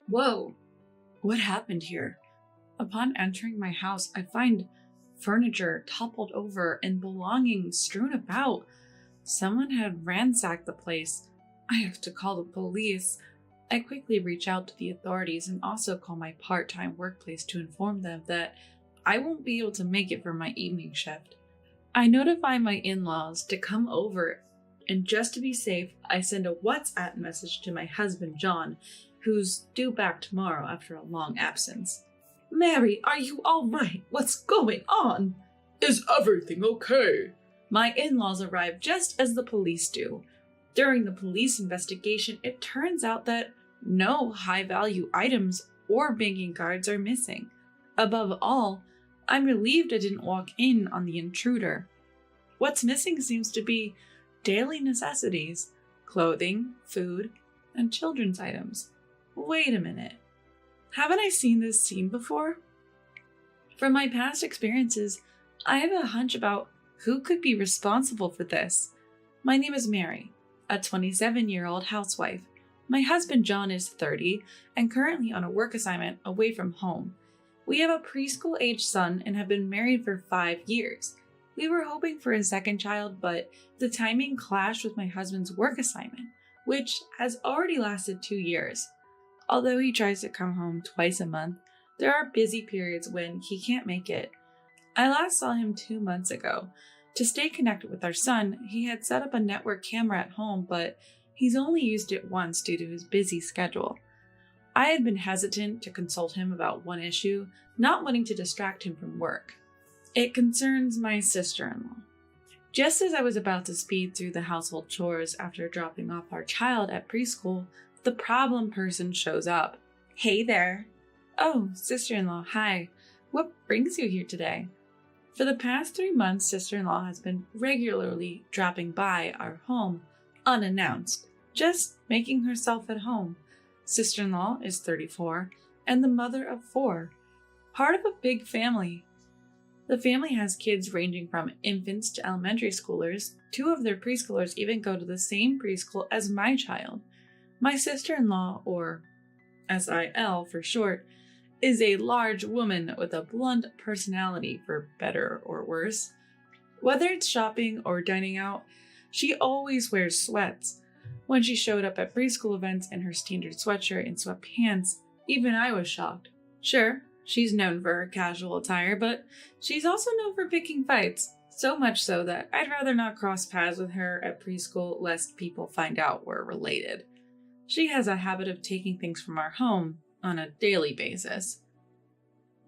Whoa, what happened here? Upon entering my house, I find furniture toppled over and belongings strewn about. Someone had ransacked the place. I have to call the police. I quickly reach out to the authorities and also call my part-time workplace to inform them that I won't be able to make it for my evening shift. I notify my in-laws to come over, and just to be safe, I send a WhatsApp message to my husband John, who's due back tomorrow after a long absence. Mary, are you all right? What's going on? Is everything okay? My in-laws arrive just as the police do. During the police investigation, it turns out that no high-value items or banking cards are missing. Above all, I'm relieved I didn't walk in on the intruder. What's missing seems to be daily necessities, clothing, food, and children's items. Wait a minute. Haven't I seen this scene before? From my past experiences, I have a hunch about who could be responsible for this. My name is Mary, a 27-year-old housewife. My husband John is 30 and currently on a work assignment away from home. We have a preschool-aged son and have been married for 5 years. We were hoping for a second child, but the timing clashed with my husband's work assignment, which has already lasted 2 years. Although he tries to come home twice a month, there are busy periods when he can't make it. I last saw him 2 months ago. To stay connected with our son, he had set up a network camera at home, but he's only used it once due to his busy schedule. I had been hesitant to consult him about one issue, not wanting to distract him from work. It concerns my sister-in-law. Just as I was about to speed through the household chores after dropping off our child at preschool, the problem person shows up. Hey there. Oh, sister-in-law, hi. What brings you here today? For the past 3 months, sister-in-law has been regularly dropping by our home, unannounced, just making herself at home. Sister-in-law is 34 and the mother of 4, part of a big family. The family has kids ranging from infants to elementary schoolers. 2 of their preschoolers even go to the same preschool as my child. My sister-in-law, or SIL for short, is a large woman with a blunt personality for better or worse. Whether it's shopping or dining out, she always wears sweats. When she showed up at preschool events in her standard sweatshirt and sweatpants, even I was shocked. Sure, she's known for her casual attire, but she's also known for picking fights. So much so that I'd rather not cross paths with her at preschool lest people find out we're related. She has a habit of taking things from our home on a daily basis.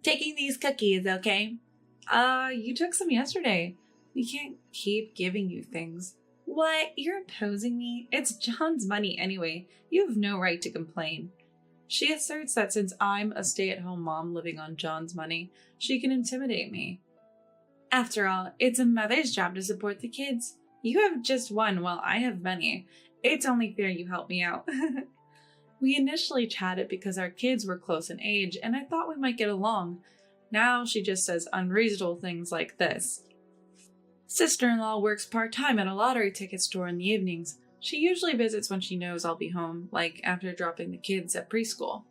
Taking these cookies, okay? You took some yesterday. We can't keep giving you things. What? You're imposing me? It's John's money anyway. You have no right to complain. She asserts that since I'm a stay-at-home mom living on John's money, she can intimidate me. After all, it's a mother's job to support the kids. You have just one while I have many. It's only fair you help me out. We initially chatted because our kids were close in age and I thought we might get along. Now she just says unreasonable things like this. Sister-in-law works part-time at a lottery ticket store in the evenings. She usually visits when she knows I'll be home, like after dropping the kids at preschool.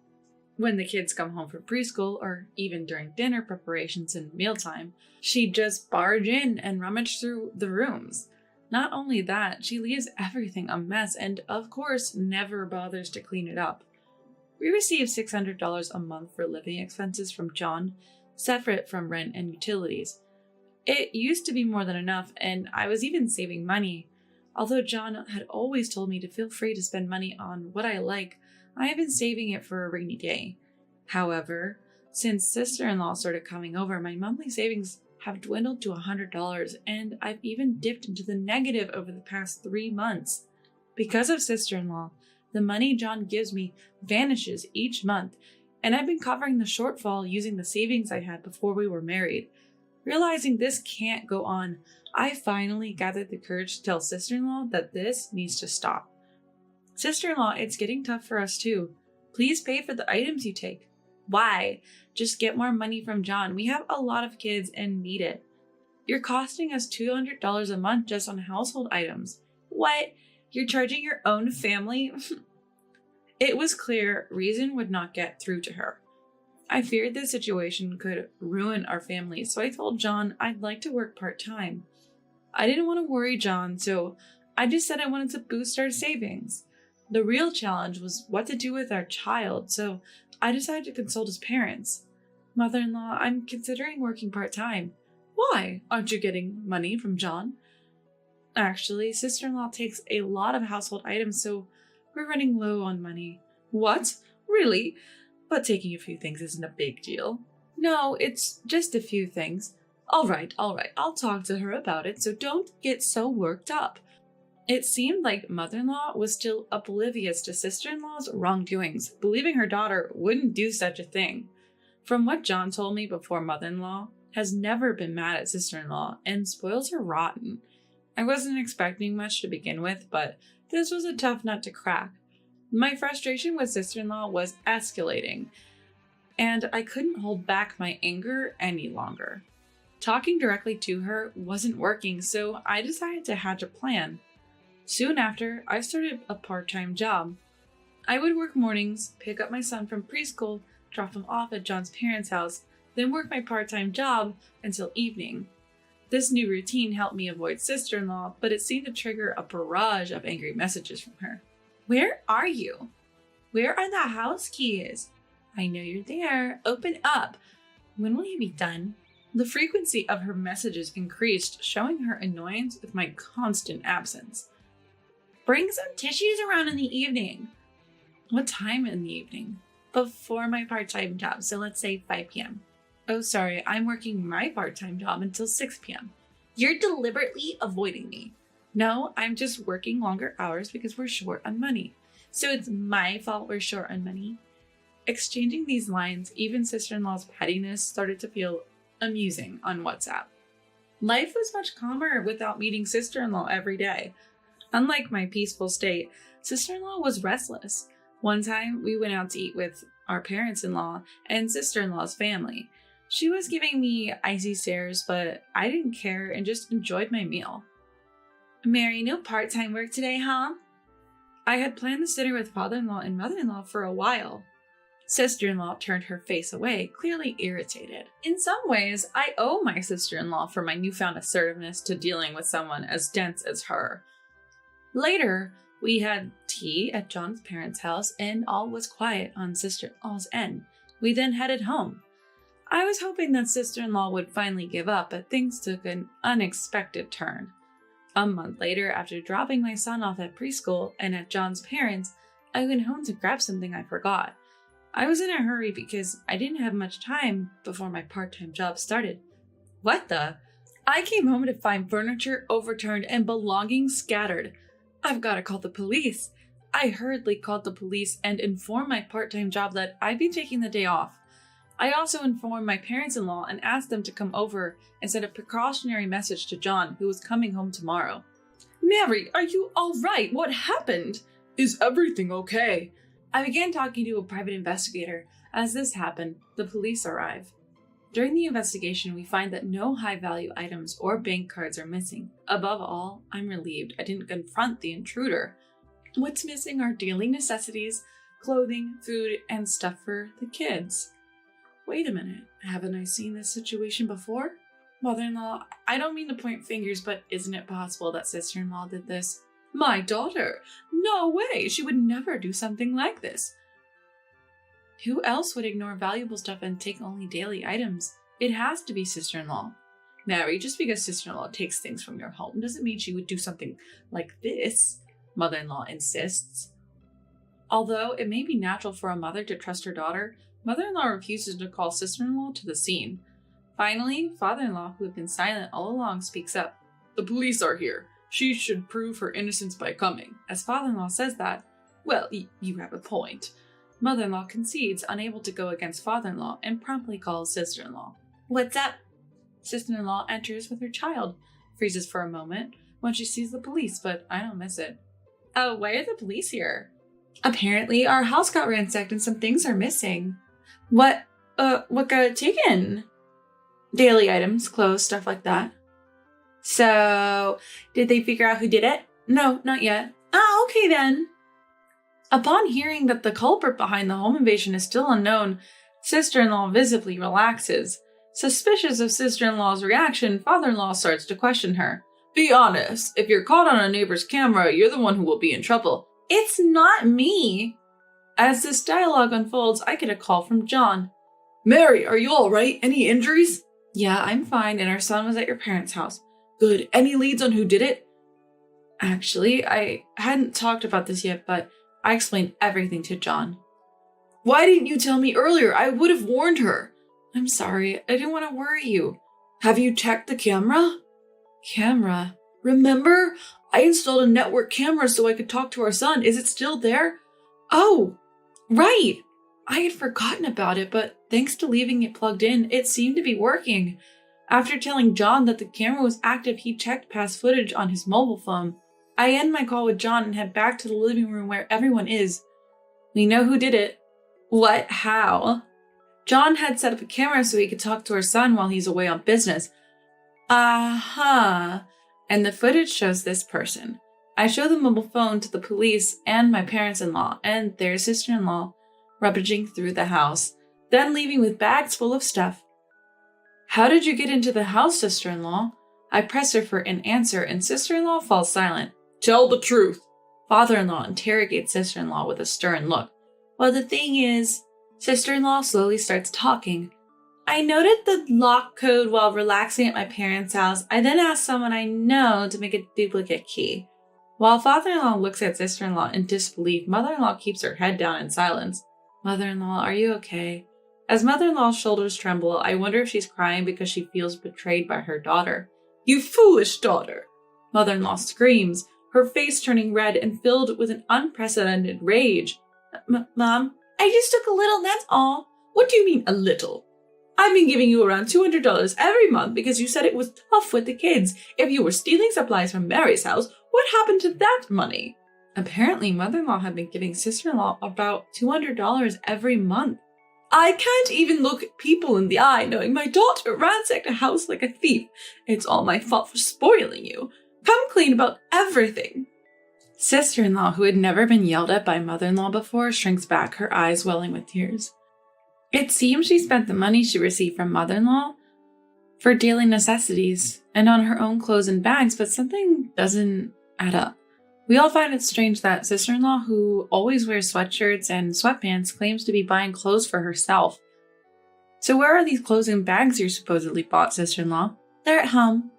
When the kids come home from preschool, or even during dinner preparations and mealtime, she'd just barge in and rummage through the rooms. Not only that, she leaves everything a mess and, of course, never bothers to clean it up. We receive $600 a month for living expenses from John, separate from rent and utilities. It used to be more than enough, and I was even saving money. Although John had always told me to feel free to spend money on what I like, I have been saving it for a rainy day. However, since sister-in-law started coming over, my monthly savings have dwindled to $100, and I've even dipped into the negative over the past 3 months. Because of sister-in-law, the money John gives me vanishes each month, and I've been covering the shortfall using the savings I had before we were married. Realizing this can't go on, I finally gathered the courage to tell sister-in-law that this needs to stop. Sister-in-law, it's getting tough for us too. Please pay for the items you take. Why? Just get more money from John. We have a lot of kids and need it. You're costing us $200 a month just on household items. What? You're charging your own family? It was clear reason would not get through to her. I feared this situation could ruin our family, so I told John I'd like to work part-time. I didn't want to worry John, so I just said I wanted to boost our savings. The real challenge was what to do with our child, so I decided to consult his parents. Mother-in-law, I'm considering working part-time. Why? Aren't you getting money from John? Actually, sister-in-law takes a lot of household items, so we're running low on money. What? Really? But taking a few things isn't a big deal. No, it's just a few things. All right, I'll talk to her about it, so don't get so worked up. It seemed like mother-in-law was still oblivious to sister-in-law's wrongdoings, believing her daughter wouldn't do such a thing. From what John told me before, mother-in-law has never been mad at sister-in-law and spoils her rotten. I wasn't expecting much to begin with, but this was a tough nut to crack. My frustration with sister-in-law was escalating, and I couldn't hold back my anger any longer. Talking directly to her wasn't working, so I decided to hatch a plan. Soon after, I started a part-time job. I would work mornings, pick up my son from preschool, drop him off at John's parents' house, then work my part-time job until evening. This new routine helped me avoid sister-in-law, but it seemed to trigger a barrage of angry messages from her. Where are you? Where are the house keys? I know you're there. Open up. When will you be done? The frequency of her messages increased, showing her annoyance with my constant absence. Bring some tissues around in the evening. What time in the evening? Before my part-time job, so let's say 5 p.m. Oh, sorry, I'm working my part-time job until 6 p.m. You're deliberately avoiding me. No, I'm just working longer hours because we're short on money. So it's my fault we're short on money. Exchanging these lines, even sister-in-law's pettiness started to feel amusing on WhatsApp. Life was much calmer without meeting sister-in-law every day. Unlike my peaceful state, sister-in-law was restless. One time, we went out to eat with our parents-in-law and sister-in-law's family. She was giving me icy stares, but I didn't care and just enjoyed my meal. Mary, no part-time work today, huh? I had planned this dinner with father-in-law and mother-in-law for a while. Sister-in-law turned her face away, clearly irritated. In some ways, I owe my sister-in-law for my newfound assertiveness to dealing with someone as dense as her. Later, we had tea at John's parents' house and all was quiet on sister-in-law's end. We then headed home. I was hoping that sister-in-law would finally give up, but things took an unexpected turn. A month later, after dropping my son off at preschool and at John's parents', I went home to grab something I forgot. I was in a hurry because I didn't have much time before my part-time job started. What the? I came home to find furniture overturned and belongings scattered. I've got to call the police. I hurriedly called the police and informed my part-time job that I'd be taking the day off. I also informed my parents-in-law and asked them to come over and sent a precautionary message to John, who was coming home tomorrow. Mary, are you all right? What happened? Is everything okay? I began talking to a private investigator. As this happened, the police arrive. During the investigation, we find that no high-value items or bank cards are missing. Above all, I'm relieved I didn't confront the intruder. What's missing are daily necessities, clothing, food, and stuff for the kids. Wait a minute, haven't I seen this situation before? Mother-in-law, I don't mean to point fingers, but isn't it possible that sister-in-law did this? My daughter? No way, she would never do something like this. Who else would ignore valuable stuff and take only daily items? It has to be sister-in-law. Mary, just because sister-in-law takes things from your home doesn't mean she would do something like this, mother-in-law insists. Although it may be natural for a mother to trust her daughter, mother-in-law refuses to call sister-in-law to the scene. Finally, father-in-law, who had been silent all along, speaks up. The police are here. She should prove her innocence by coming. As father-in-law says that, well, you have a point. Mother-in-law concedes, unable to go against father-in-law, and promptly calls sister-in-law. What's up? Sister-in-law enters with her child, freezes for a moment when she sees the police, but I don't miss it. Oh, why are the police here? Apparently, our house got ransacked and some things are missing. What got taken? Daily items, clothes, stuff like that. So, did they figure out who did it? No, not yet. Oh, okay then. Upon hearing that the culprit behind the home invasion is still unknown, sister-in-law visibly relaxes. Suspicious of sister-in-law's reaction, father-in-law starts to question her. Be honest, if you're caught on a neighbor's camera, you're the one who will be in trouble. It's not me! As this dialogue unfolds, I get a call from John. Mary, are you alright? Any injuries? Yeah, I'm fine, and our son was at your parents' house. Good. Any leads on who did it? Actually, I hadn't talked about this yet, but I explained everything to John. Why didn't you tell me earlier? I would have warned her. I'm sorry, I didn't want to worry you. Have you checked the camera? Camera? Remember? I installed a network camera so I could talk to our son. Is it still there? Oh, right! I had forgotten about it, but thanks to leaving it plugged in, it seemed to be working. After telling John that the camera was active, he checked past footage on his mobile phone. I end my call with John and head back to the living room where everyone is. We know who did it. What? How? John had set up a camera so he could talk to our son while he's away on business. Uh-huh. And the footage shows this person. I show the mobile phone to the police and my parents-in-law and their sister-in-law, rummaging through the house, then leaving with bags full of stuff. How did you get into the house, sister-in-law? I press her for an answer and sister-in-law falls silent. Tell the truth. Father-in-law interrogates sister-in-law with a stern look. Well, the thing is, sister-in-law slowly starts talking. I noted the lock code while relaxing at my parents' house. I then asked someone I know to make a duplicate key. While father-in-law looks at sister-in-law in disbelief, mother-in-law keeps her head down in silence. Mother-in-law, are you okay? As mother-in-law's shoulders tremble, I wonder if she's crying because she feels betrayed by her daughter. You foolish daughter! Mother-in-law screams, her face turning red and filled with an unprecedented rage. Mom, I just took a little, that's all. What do you mean, a little? I've been giving you around $200 every month because you said it was tough with the kids. If you were stealing supplies from Mary's house, what happened to that money? Apparently, mother-in-law had been giving sister-in-law about $200 every month. I can't even look people in the eye knowing my daughter ransacked a house like a thief. It's all my fault for spoiling you. Come clean about everything. Sister-in-law, who had never been yelled at by mother-in-law before, shrinks back, her eyes welling with tears. It seems she spent the money she received from mother-in-law for daily necessities and on her own clothes and bags, but something doesn't add up. We all find it strange that sister-in-law, who always wears sweatshirts and sweatpants, claims to be buying clothes for herself. So where are these clothes and bags you supposedly bought, sister-in-law? They're at home.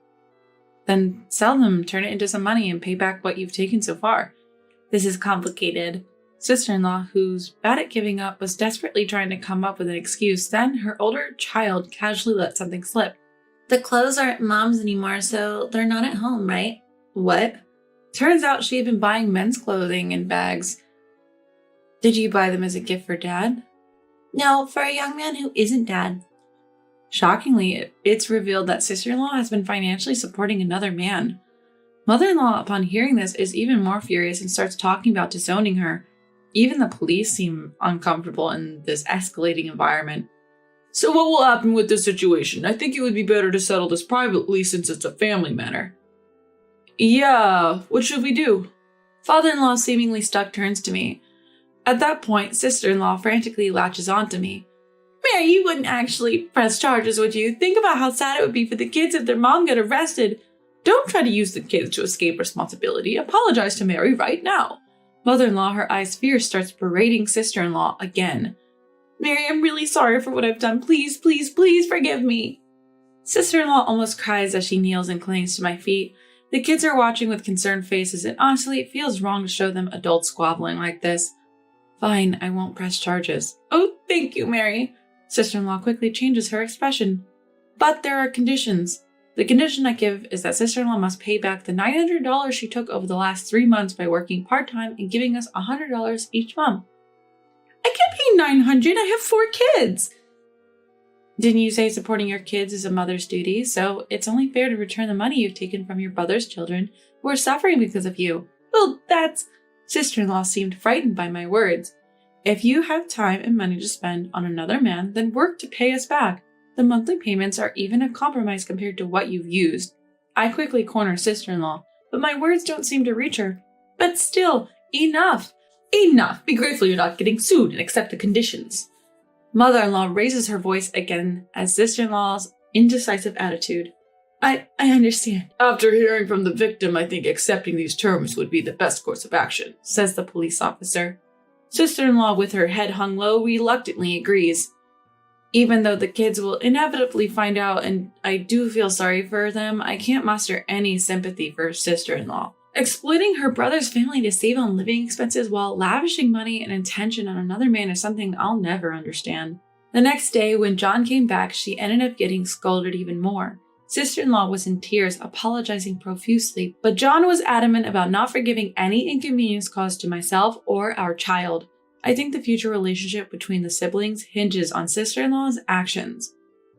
Then sell them, turn it into some money, and pay back what you've taken so far. This is complicated. Sister-in-law, who's bad at giving up, was desperately trying to come up with an excuse. Then her older child casually let something slip. The clothes aren't mom's anymore, so they're not at home, right? What? Turns out she had been buying men's clothing and bags. Did you buy them as a gift for Dad? No, for a young man who isn't Dad. Shockingly, it's revealed that sister-in-law has been financially supporting another man. Mother-in-law, upon hearing this, is even more furious and starts talking about disowning her. Even the police seem uncomfortable in this escalating environment. So what will happen with this situation? I think it would be better to settle this privately since it's a family matter. Yeah, what should we do? Father-in-law, seemingly stuck, turns to me. At that point, sister-in-law frantically latches onto me. Mary, you wouldn't actually press charges, would you? Think about how sad it would be for the kids if their mom got arrested. Don't try to use the kids to escape responsibility. Apologize to Mary right now. Mother-in-law, her eyes fierce, starts berating sister-in-law again. Mary, I'm really sorry for what I've done. Please, please, please forgive me. Sister-in-law almost cries as she kneels and clings to my feet. The kids are watching with concerned faces, and honestly, it feels wrong to show them adults squabbling like this. Fine, I won't press charges. Oh, thank you, Mary. Sister-in-law quickly changes her expression. But there are conditions. The condition I give is that sister-in-law must pay back the $900 she took over the last 3 months by working part-time and giving us $100 each month. I can't pay $900. I have 4 kids. Didn't you say supporting your kids is a mother's duty? So it's only fair to return the money you've taken from your brother's children who are suffering because of you. Well, that's... Sister-in-law seemed frightened by my words. If you have time and money to spend on another man, then work to pay us back. The monthly payments are even a compromise compared to what you've used. I quickly corner sister-in-law, but my words don't seem to reach her. But still, enough! Enough! Be grateful you're not getting sued and accept the conditions. Mother-in-law raises her voice again as sister-in-law's indecisive attitude. I understand. After hearing from the victim, I think accepting these terms would be the best course of action, says the police officer. Sister-in-law, with her head hung low, reluctantly agrees. Even though the kids will inevitably find out and I do feel sorry for them, I can't muster any sympathy for sister-in-law. Exploiting her brother's family to save on living expenses while lavishing money and attention on another man is something I'll never understand. The next day, when John came back, she ended up getting scolded even more. Sister-in-law was in tears, apologizing profusely, but John was adamant about not forgiving any inconvenience caused to myself or our child. I think the future relationship between the siblings hinges on sister-in-law's actions.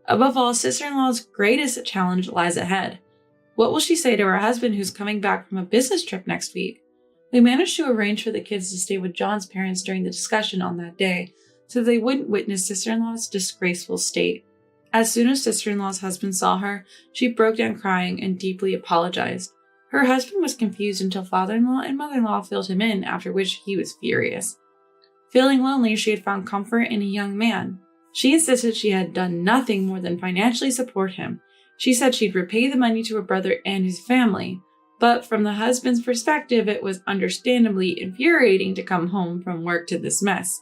Above all, sister-in-law's greatest challenge lies ahead. What will she say to her husband who's coming back from a business trip next week? We managed to arrange for the kids to stay with John's parents during the discussion on that day, so they wouldn't witness sister-in-law's disgraceful state. As soon as sister-in-law's husband saw her, she broke down crying and deeply apologized. Her husband was confused until father-in-law and mother-in-law filled him in, after which he was furious. Feeling lonely, she had found comfort in a young man. She insisted she had done nothing more than financially support him. She said she'd repay the money to her brother and his family, but from the husband's perspective, it was understandably infuriating to come home from work to this mess.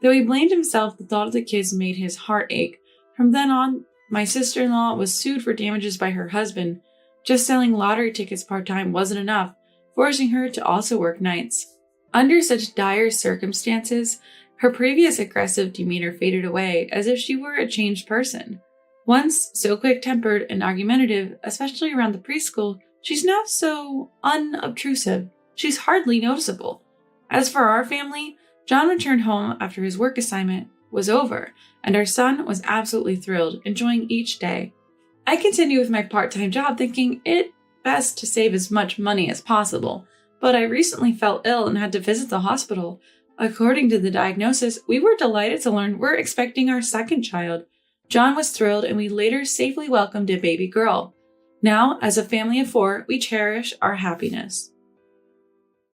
Though he blamed himself, the thought of the kids made his heart ache. From then on, my sister-in-law was sued for damages by her husband. Just selling lottery tickets part-time wasn't enough, forcing her to also work nights. Under such dire circumstances, her previous aggressive demeanor faded away as if she were a changed person. Once so quick-tempered and argumentative, especially around the preschool, she's now so unobtrusive. She's hardly noticeable. As for our family, John returned home after his work assignment was over, and our son was absolutely thrilled, enjoying each day. I continue with my part-time job thinking it best to save as much money as possible, but I recently fell ill and had to visit the hospital. According to the diagnosis, we were delighted to learn we're expecting our second child. John was thrilled, and we later safely welcomed a baby girl. Now, as a family of 4, we cherish our happiness.